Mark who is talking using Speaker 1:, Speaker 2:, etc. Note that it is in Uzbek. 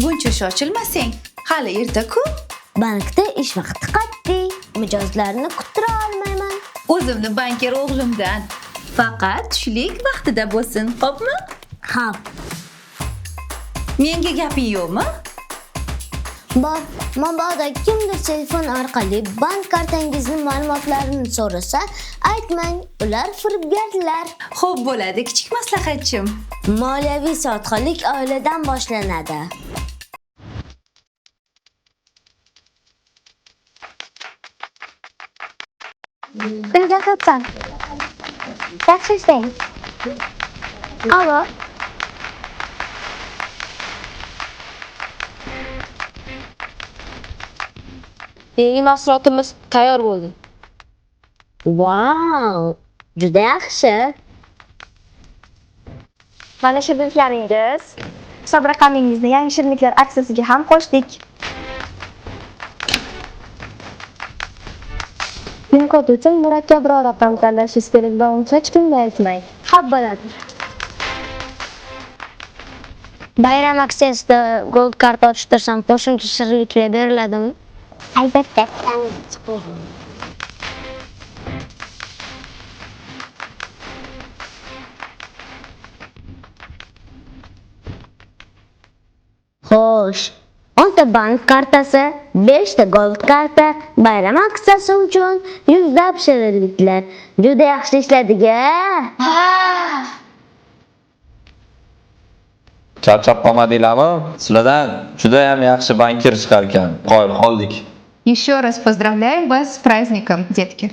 Speaker 1: buncha shoshilmasang, hali erta-ku.
Speaker 2: Bankda ish vaqti qat'iy. Mijozlarni kutira olmayman.
Speaker 1: O'zimni banker o'g'limdan. Faqat tushlik vaqtida bo'lsin, xo'pmi?
Speaker 2: Xo'p.
Speaker 1: Menga gaping yo'qmi?
Speaker 2: Bor, mabodo kimdir telefon orqali bank kartangizni ma'lumotlarini so'rasa, aytmang, ular firibgarlar.
Speaker 1: Xo'p bo'ladi, kichik maslahatchim.
Speaker 2: Moliyaviy sotqinlik oiladan boshlanadi.
Speaker 3: Kimga qilsan? Yaxshi ishlang. Alo.
Speaker 4: Yangi mahsulotimiz tayyor bo'ldi.
Speaker 2: Wow, juda yaxshi.
Speaker 3: Mana shirinliklaringiz. Hisob raqamingizni yangi shirinliklar aksiyasiga ham qo'shdik. Pinkod uchun murakkabroq raqam tanlashingiz kerak bo'lsa, hech kimga aytmang. Xo'p bo'ladi.
Speaker 2: Bayram aksiyasida Gold karta ochtirsam, qo'shimcha shirinliklar beriladimi?
Speaker 3: Albatta.
Speaker 2: Xo'sh, 10 ta bank kartasi, 5 ta Gold karta, bayram aksiyasi uchun 100 ta shirinliklar. Juda yaxshi ishladik-a?
Speaker 5: Charchab qolmadinglarmi? Sizlardan juda ham yaxshi bankir chiqar ekan. Qoyil qoldik.
Speaker 6: Еще раз поздравляем вас с праздником, детки.